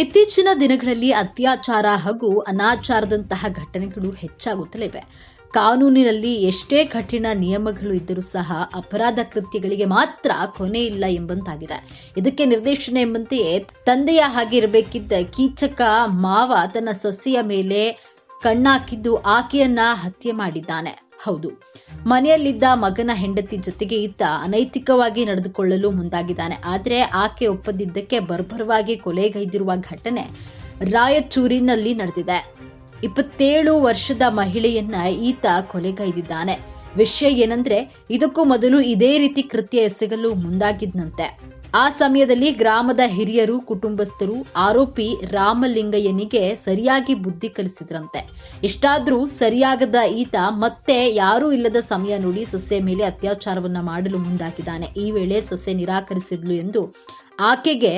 ಇತ್ತೀಚಿನ ದಿನಗಳಲ್ಲಿ ಅತ್ಯಾಚಾರ ಹಾಗೂ ಅನಾಚಾರದಂತಹ ಘಟನೆಗಳು ಹೆಚ್ಚಾಗುತ್ತಲಿವೆ. ಕಾನೂನಿನಲ್ಲಿ ಎಷ್ಟೇ ಕಠಿಣ ನಿಯಮಗಳು ಇದ್ದರೂ ಸಹ ಅಪರಾಧ ಕೃತ್ಯಗಳಿಗೆ ಮಾತ್ರ ಕೊನೆ ಇಲ್ಲ ಎಂಬಂತಾಗಿದೆ. ಇದಕ್ಕೆ ನಿರ್ದೇಶನ ಎಂಬಂತೆಯೇ ತಂದೆಯ ಹಾಗೆ ಇರಬೇಕಿದ್ದ ಕೀಚಕ ಮಾವ ತನ್ನ ಸೊಸೆಯ ಮೇಲೆ ಕಣ್ಣಾಕಿದ್ದು ಆಕೆಯನ್ನ ಹತ್ಯೆ ಮಾಡಿದ್ದಾನೆ. ಹೌದು, ಮನೆಯಲ್ಲಿದ್ದ ಮಗನ ಹೆಂಡತಿ ಜೊತೆಗೆ ಈತ ಅನೈತಿಕವಾಗಿ ನಡೆದುಕೊಳ್ಳಲು ಮುಂದಾಗಿದ್ದಾನೆ. ಆದರೆ ಆಕೆ ಒಪ್ಪದಿದ್ದಕ್ಕೆ ಬರ್ಬರವಾಗಿ ಕೊಲೆಗೈದಿರುವ ಘಟನೆ ರಾಯಚೂರಿನಲ್ಲಿ ನಡೆದಿದೆ. 27 ವರ್ಷದ ಮಹಿಳೆಯನ್ನ ಈತ ಕೊಲೆಗೈದಿದ್ದಾನೆ. ವಿಷಯ ಏನಂದ್ರೆ, ಇದಕ್ಕೂ ಮೊದಲು ಇದೇ ರೀತಿ ಕೃತ್ಯ ಎಸಗಲು ಮುಂದಾಗಿದ್ದಂತೆ. ಆ ಸಮಯದಲ್ಲಿ ಗ್ರಾಮದ ಹಿರಿಯರು, ಕುಟುಂಬಸ್ಥರು ಆರೋಪಿ ರಾಮಲಿಂಗಯ್ಯನಿಗೆ ಸರಿಯಾಗಿ ಬುದ್ಧಿ ಕಲಿಸಿದ್ರಂತೆ. ಇಷ್ಟಾದ್ರೂ ಸರಿಯಾಗದ ಈತ ಮತ್ತೆ ಯಾರೂ ಇಲ್ಲದ ಸಮಯ ನೋಡಿ ಸೊಸೆ ಮೇಲೆ ಅತ್ಯಾಚಾರವನ್ನ ಮಾಡಲು ಮುಂದಾಗಿದ್ದಾನೆ. ಈ ವೇಳೆ ಸೊಸೆ ನಿರಾಕರಿಸಿದ್ಲು ಎಂದು ಆಕೆಗೆ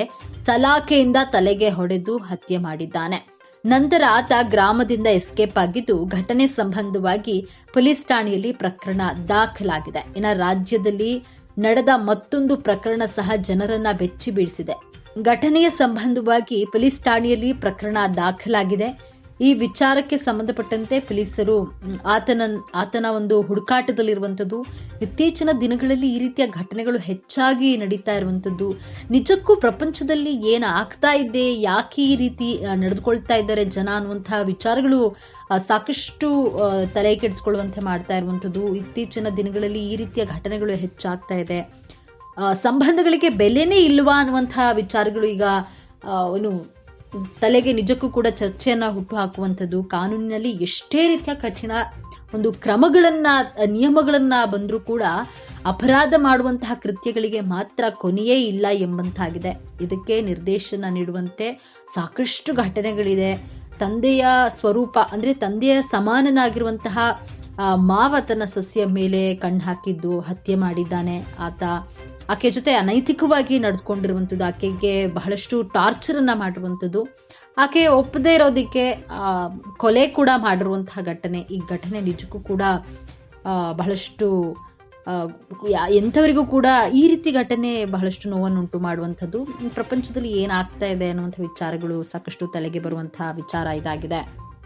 ಸಲಾಕೆಯಿಂದ ತಲೆಗೆ ಹೊಡೆದು ಹತ್ಯೆ ಮಾಡಿದ್ದಾನೆ. ನಂತರ ಆತ ಗ್ರಾಮದಿಂದ ಎಸ್ಕೇಪ್ ಆಗಿದ್ದು, ಘಟನೆ ಸಂಬಂಧವಾಗಿ ಪೊಲೀಸ್ ಠಾಣೆಯಲ್ಲಿ ಪ್ರಕರಣ ದಾಖಲಾಗಿದೆ. ಇನ್ನು ರಾಜ್ಯದಲ್ಲಿ ನಡೆದ ಮತ್ತೊಂದು ಪ್ರಕರಣ ಸಹ ಜನರನ್ನ ಬೆಚ್ಚಿ ಬೀಳಿಸಿದೆ. ಘಟನೆಯ ಸಂಬಂಧವಾಗಿ ಪೊಲೀಸ್ ಠಾಣೆಯಲ್ಲಿ ಪ್ರಕರಣ ದಾಖಲಾಗಿದೆ. ಈ ವಿಚಾರಕ್ಕೆ ಸಂಬಂಧಪಟ್ಟಂತೆ ಪೊಲೀಸರು ಆತನ ಒಂದು ಹುಡುಕಾಟದಲ್ಲಿರುವಂಥದ್ದು. ಇತ್ತೀಚಿನ ದಿನಗಳಲ್ಲಿ ಈ ರೀತಿಯ ಘಟನೆಗಳು ಹೆಚ್ಚಾಗಿ ನಡೀತಾ ಇರುವಂಥದ್ದು. ನಿಜಕ್ಕೂ ಪ್ರಪಂಚದಲ್ಲಿ ಏನಾಗ್ತಾ ಇದೆ, ಯಾಕೆ ಈ ರೀತಿ ನಡೆದುಕೊಳ್ತಾ ಇದ್ದಾರೆ ಜನ ಅನ್ನುವಂತಹ ವಿಚಾರಗಳು ಸಾಕಷ್ಟು ತಲೆ ಕೆಡಿಸ್ಕೊಳ್ಳುವಂತೆ ಮಾಡ್ತಾ ಇರುವಂಥದ್ದು. ಇತ್ತೀಚಿನ ದಿನಗಳಲ್ಲಿ ಈ ರೀತಿಯ ಘಟನೆಗಳು ಹೆಚ್ಚಾಗ್ತಾ ಇದೆ. ಸಂಬಂಧಗಳಿಗೆ ಬೆಲೆನೇ ಇಲ್ವಾ ಅನ್ನುವಂತಹ ವಿಚಾರಗಳು ಈಗ ತಲೆಗೆ ನಿಜಕ್ಕೂ ಕೂಡ ಚರ್ಚೆಯನ್ನ ಹುಟ್ಟು ಹಾಕುವಂಥದ್ದು. ಕಾನೂನಿನಲ್ಲಿ ಎಷ್ಟೇ ರೀತಿಯ ಕಠಿಣ ಒಂದು ನಿಯಮಗಳನ್ನ ಬಂದರೂ ಕೂಡ ಅಪರಾಧ ಮಾಡುವಂತಹ ಕೃತ್ಯಗಳಿಗೆ ಮಾತ್ರ ಕೊನೆಯೇ ಇಲ್ಲ ಎಂಬಂತಾಗಿದೆ. ಇದಕ್ಕೆ ನಿರ್ದೇಶನ ನೀಡುವಂತೆ ಸಾಕಷ್ಟು ಘಟನೆಗಳಿದೆ. ತಂದೆಯ ಸ್ವರೂಪ ಅಂದ್ರೆ ತಂದೆಯ ಸಮಾನನಾಗಿರುವಂತಹ ಮಾವ ತನ್ನ ಸೊಸೆಯ ಮೇಲೆ ಕಣ್ಣು ಹಾಕಿದ್ದು ಹತ್ಯೆ ಮಾಡಿದ್ದಾನೆ. ಆಕೆ ಜೊತೆ ಅನೈತಿಕವಾಗಿ ನಡೆದುಕೊಂಡಿರುವಂಥದ್ದು, ಆಕೆಗೆ ಬಹಳಷ್ಟು ಟಾರ್ಚರ್ ಅನ್ನ ಮಾಡಿರುವಂಥದ್ದು, ಆಕೆ ಒಪ್ಪದೇ ಇರೋದಕ್ಕೆ ಕೊಲೆ ಕೂಡ ಮಾಡಿರುವಂತಹ ಘಟನೆ. ಈ ಘಟನೆ ನಿಜಕ್ಕೂ ಕೂಡ ಬಹಳಷ್ಟು ಎಂಥವರಿಗೂ ಕೂಡ ಈ ರೀತಿ ಘಟನೆ ಬಹಳಷ್ಟು ನೋವನ್ನುಂಟು ಮಾಡುವಂಥದ್ದು. ಪ್ರಪಂಚದಲ್ಲಿ ಏನಾಗ್ತಾ ಇದೆ ಅನ್ನುವಂಥ ವಿಚಾರಗಳು ಸಾಕಷ್ಟು ತಲೆಗೆ ಬರುವಂತಹ ವಿಚಾರ ಇದಾಗಿದೆ.